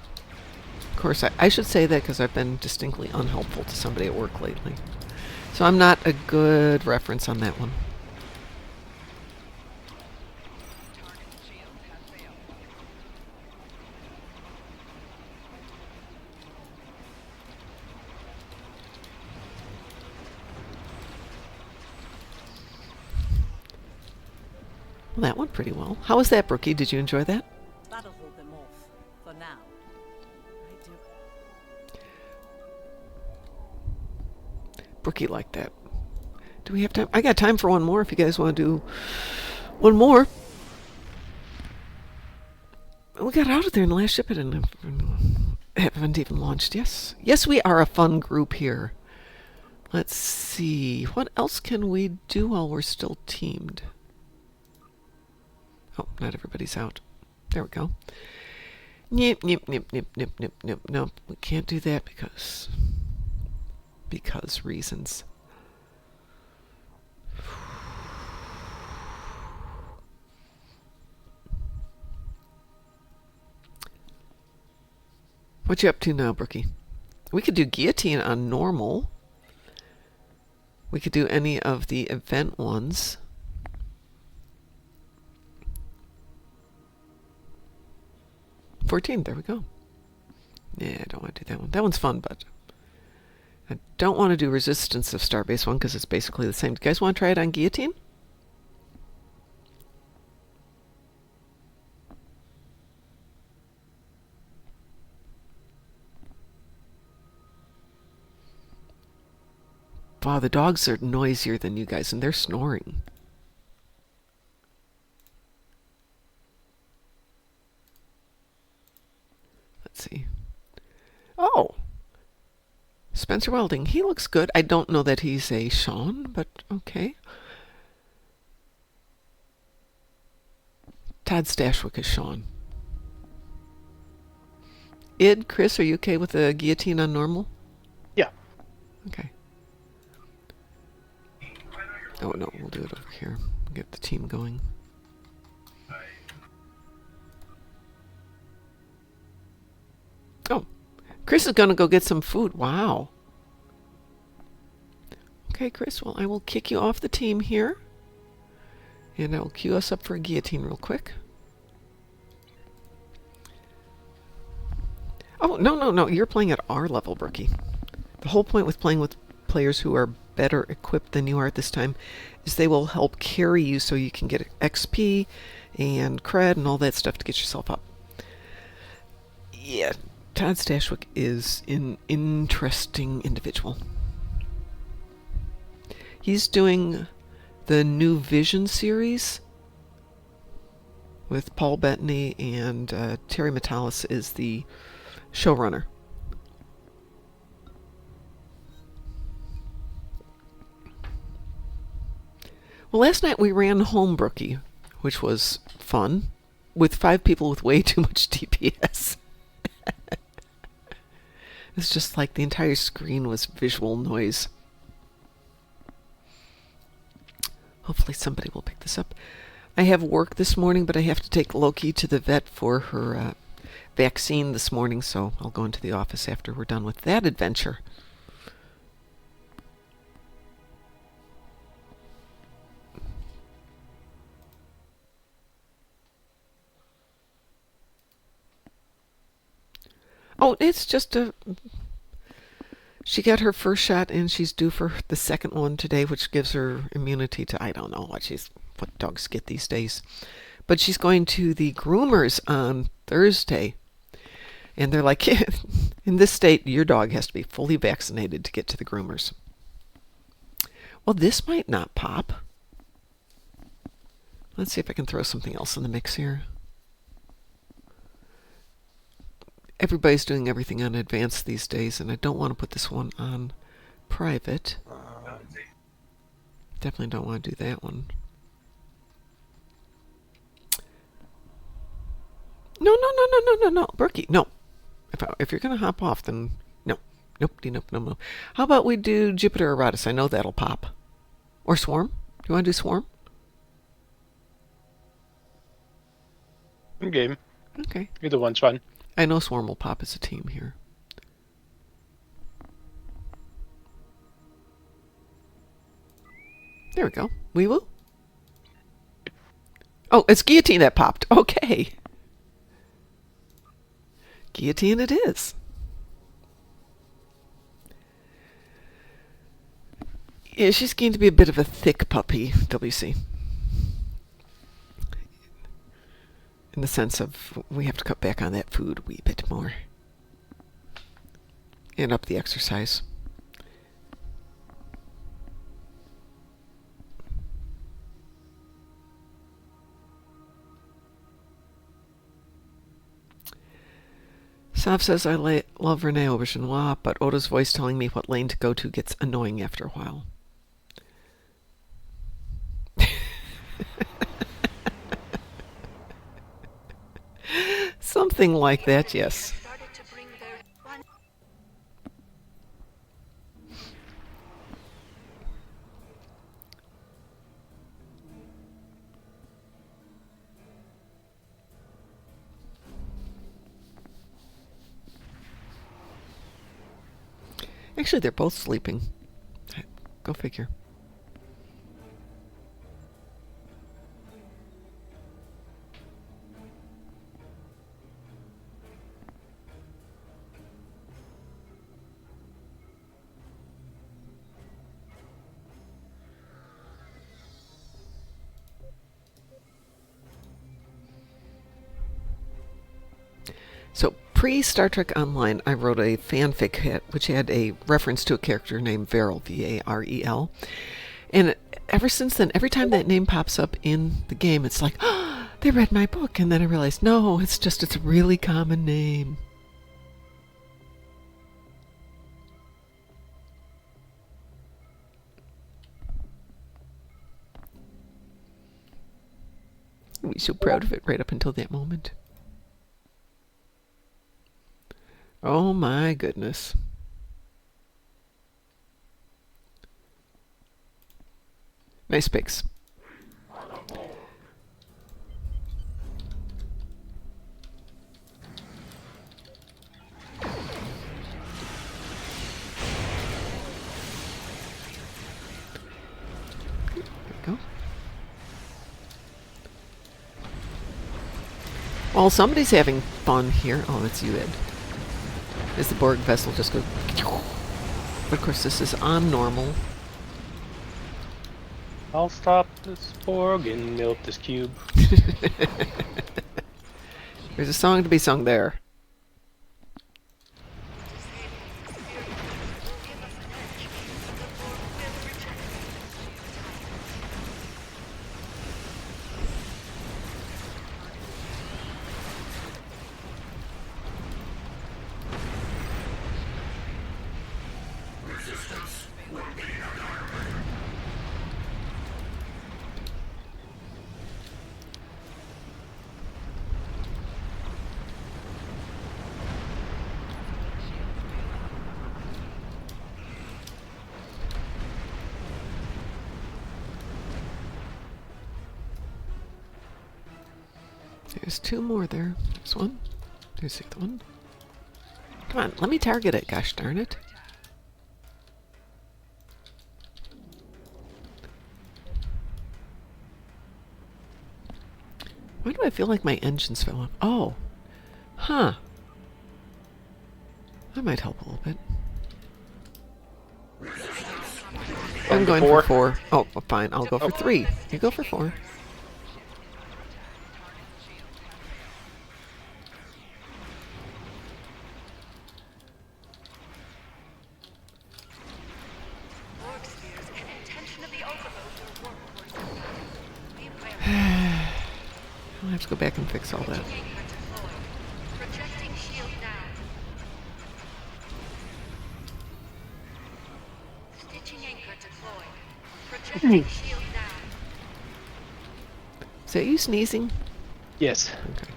Of course, I should say that because I've been distinctly unhelpful to somebody at work lately. So I'm not a good reference on that one. Well, that went pretty well. How was that, Brookie? Did you enjoy that? That'll hold them off. For now. I do. Brookie liked that. Do we have time? I got time for one more if you guys want to do one more. We got out of there in the last ship and haven't even launched. Yes. Yes, we are a fun group here. Let's see. What else can we do while we're still teamed? Oh, not everybody's out. There we go. Nip, nip, nip, nip, nip, nip, nip. Nope, we can't do that because reasons. What you up to now, Brookie? We could do guillotine on normal. We could do any of the event ones. There we go. Yeah, I don't want to do that one. That one's fun, but I don't want to do Resistance of Starbase 1 because it's basically the same. Do you guys want to try it on Guillotine? Wow, the dogs are noisier than you guys, and they're snoring. Let's see. Oh! Spencer Welding. He looks good. I don't know that he's a Sean, but okay. Todd Stashwick is Sean. Id, Chris, are you okay with the guillotine on normal? Yeah. Okay. Oh, no, we'll do it over here. Get the team going. Oh, Chris is going to go get some food. Wow. Okay, Chris, well, I will kick you off the team here. And I will queue us up for a guillotine real quick. Oh, no. You're playing at our level, Brookie. The whole point with playing with players who are better equipped than you are at this time is they will help carry you so you can get XP and cred and all that stuff to get yourself up. Yeah, Todd Stashwick is an interesting individual. He's doing the New Vision series. with Paul Bettany, and Terry Metalis is the showrunner. Well, last night we ran Homebrookie, which was fun, with 5 people with way too much DPS. It's just like the entire screen was visual noise. Hopefully somebody will pick this up. I have work this morning, but I have to take Loki to the vet for her vaccine this morning, so I'll go into the office after we're done with that adventure. Oh, it's just she got her first shot and she's due for the second one today, which gives her immunity to, I don't know what dogs get these days. But she's going to the groomers on Thursday. And they're like, in this state, your dog has to be fully vaccinated to get to the groomers. Well, this might not pop. Let's see if I can throw something else in the mix here. Everybody's doing everything on advanced these days, and I don't want to put this one on private. Definitely don't want to do that one. No, Brookie, no. If you're going to hop off, then no. No. How about we do Jupiter Eratus? I know that'll pop. Or Swarm? Do you want to do Swarm? Game. Okay. Either one's fine. I know Swarm will pop as a team here. There we go. Wee woo. Oh, it's Guillotine that popped. Okay. Guillotine it is. Yeah, she's going to be a bit of a thick puppy, WC. In the sense of we have to cut back on that food a wee bit more. And up the exercise. Sav says, I love Renee Aubergenois, but Oda's voice telling me what lane to go to gets annoying after a while. Something like that, yes. Actually, they're both sleeping. Go figure. So, pre-Star Trek Online, I wrote a fanfic hit, which had a reference to a character named Varel, V-A-R-E-L. And ever since then, every time that name pops up in the game, it's like, oh, they read my book. And then I realized, no, it's a really common name. I was so proud of it right up until that moment. Oh my goodness. Nice pics. There we go. Well, somebody's having fun here. Oh, that's you, Ed. As the Borg vessel just goes. But of course, this is on normal. I'll stop this Borg and milk this cube. There's a song to be sung there. There's two more there. There's one. There's the other one. Come on, let me target it, gosh darn it. Why do I feel like my engines fell off? Oh. Huh. That might help a little bit. I'm going for 4. Oh, well, fine. I'll go for 3. You go for 4. I'll have to go back and fix all that. Projecting shield now. Stitching anchor deployed. Projecting shield now. Is that you sneezing? Yes. Okay.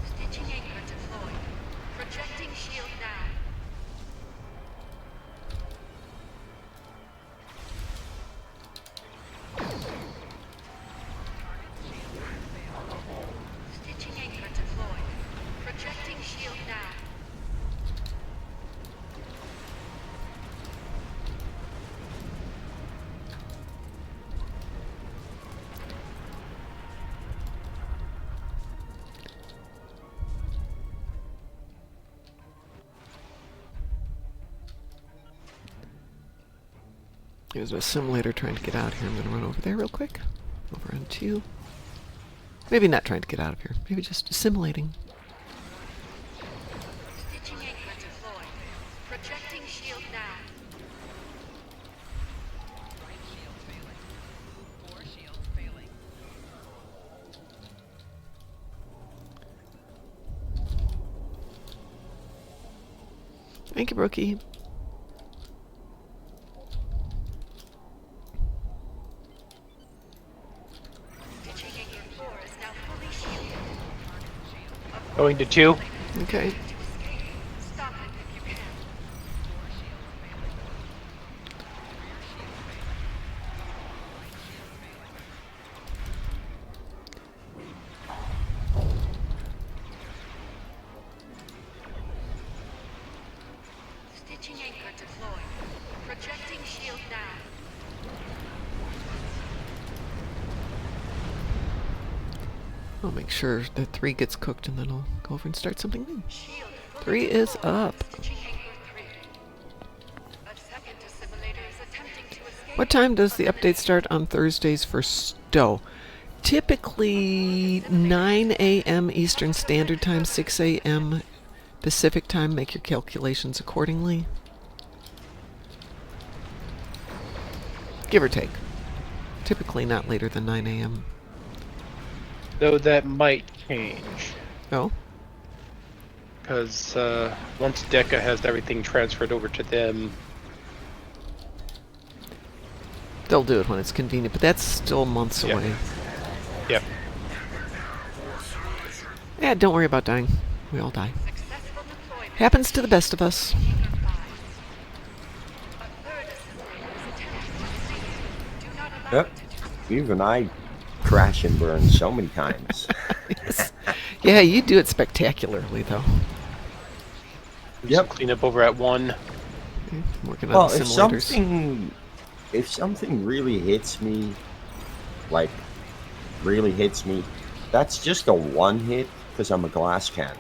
Stitching anchor deployed. Projecting shield now. Stitching anchor deployed. Projecting shield now. There's a simulator trying to get out here. I'm going to run over there real quick. Over on 2. Maybe not trying to get out of here. Maybe just assimilating. Stitching anchor deployed. Projecting shield now. Thank you, Brookie. Stitching anchor 4 is now fully shielded. Going to 2. Okay. To escape. Stop it if you can. Stitching anchor deployed. Projecting shield now. I'll make sure that 3 gets cooked and then I'll go over and start something new. Shield fully 3 is deployed. up. Stitching anchor 3. A second assimilator is attempting to escape. What time does the update start on Thursdays for Stowe? Typically 9 a.m. Eastern Standard Time, 6 a.m. Pacific Time. Make your calculations accordingly. Give or take. Typically not later than 9 a.m. Though that might change. Oh, Because once DECA has everything transferred over to them, they'll do it when it's convenient, but that's still months Yeah. away. yep. Yeah, don't worry about dying. We all die. Successful deployment. Happens to the best of us. Anchor 5. A third assimilator is attempting to escape. Do not allow Yep. it to do. Even I crash and burn so many times. Yeah, you do it spectacularly, though. Yep. Clean up over at 1. Okay, I'm working on Well, the if simulators. something really hits me, like really hits me, that's just a one hit because I'm a glass cannon.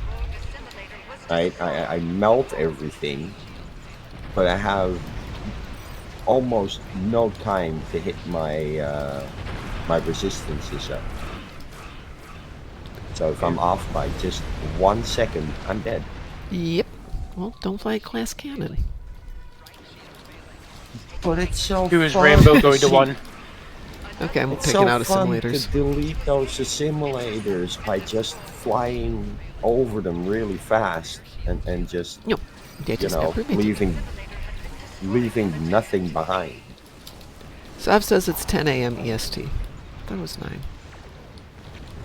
Rogue assimilator was Right? I melt everything, but I have almost no time to hit my my resistances up. So if I'm off by just 1 second, I'm dead. Yep. Well, don't fly a glass cannon. But it's so 2 is fun Rainbow to going to see. 1. Okay, I'm It's taking so out of fun simulators. to delete those simulators by just flying over them really fast and just No, they you just know got permitted. leaving nothing behind. Sav says it's 10 a.m. EST. That was 9.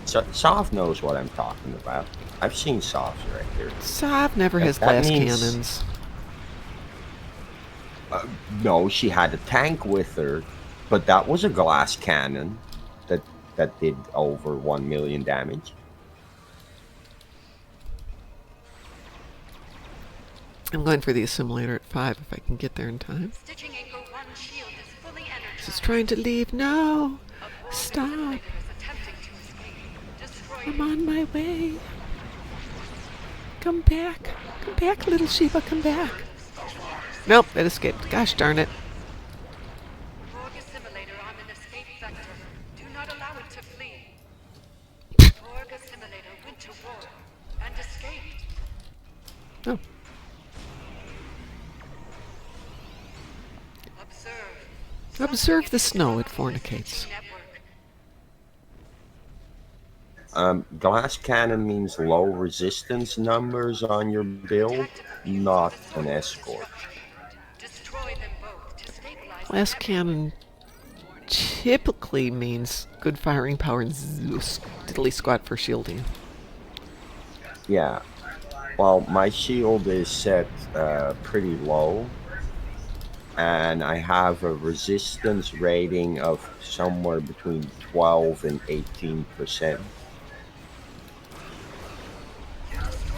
So Sov knows what I'm talking about. I've seen Sovs right here. Sav never That- has that glass means- cannons. No, she had a tank with her, but that was a glass cannon that did over 1 million damage. I'm going for the assimilator at 5 if I can get there in time. Stitching Anchor 1 shield is fully energized. She's trying to leave. No! A Borg Stop! assimilator is attempting to escape. Destroy I'm on my way. Come back. Come back, little Sheba, come back. Nope, it escaped. Gosh darn it. Borg assimilator on an escape vector. Do not allow it to flee. Borg assimilator went to war and escaped. Oh. Observe the snow, it fornicates. Glass cannon means low resistance numbers on your build, not an escort. Destroy them both to stabilize Glass cannon typically means good firing power and diddly squat for shielding. Yeah. Well, my shield is set pretty low, and I have a resistance rating of somewhere between 12 and 18%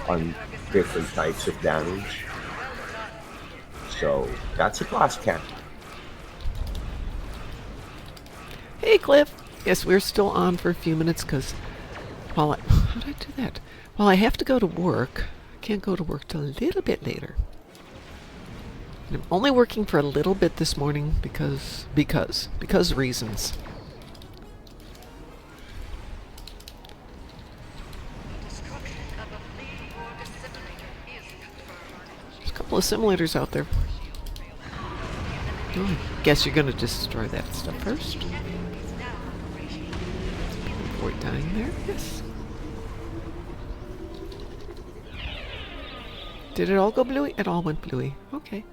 on different types of damage. So that's a glass cannon. Hey, Cliff. Yes, we're still on for a few minutes because how did I do that? Well, I have to go to work. I can't go to work till a little bit later. And I'm only working for a little bit this morning because reasons. destruction of a fleeing Borg assimilator is confirmed. There's a couple of simulators out there. Oh, I guess you're going to destroy that stuff first. Is now operational. Avoid dying there, yes. Did it all go bluey? It all went bluey. Okay.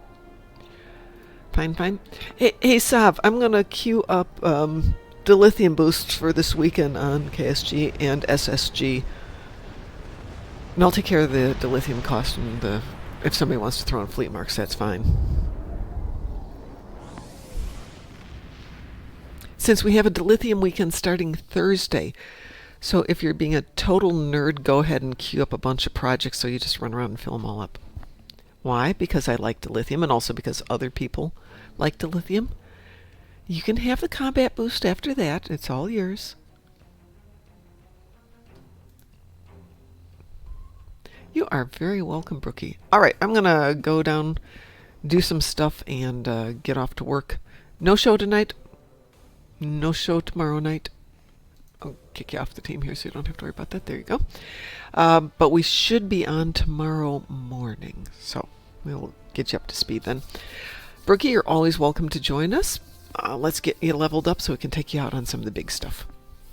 Fine, fine. Hey Sav, I'm going to queue up the lithium boosts for this weekend on KSG and SSG. And I'll take care of the lithium cost, and if somebody wants to throw in fleet marks, that's fine. Since we have a dilithium weekend starting Thursday, so if you're being a total nerd, go ahead and queue up a bunch of projects so you just run around and fill them all up. Why? Because I like dilithium, and also because other people like dilithium. You can have the combat boost after that. It's all yours. You are very welcome, Brookie. All right, I'm going to go down, do some stuff, and get off to work. No show tonight. No show tomorrow night. I'll kick you off the team here so you don't have to worry about that. There you go. But we should be on tomorrow morning. So we'll get you up to speed then. Brookie, you're always welcome to join us. Let's get you leveled up so we can take you out on some of the big stuff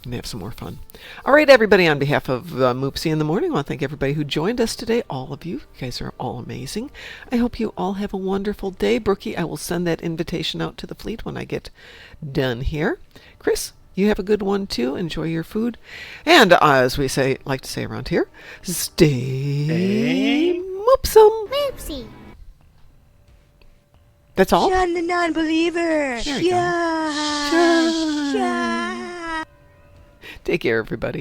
and have some more fun. All right, everybody, on behalf of Moopsy in the Morning, I want to thank everybody who joined us today. All of you. You guys are all amazing. I hope you all have a wonderful day. Brookie, I will send that invitation out to the fleet when I get done here. Chris, you have a good one too. Enjoy your food. And as we like to say around here, stay moopsome. Moopsy. That's all? Shun the non-believer. There you go. Shun. Take care, everybody.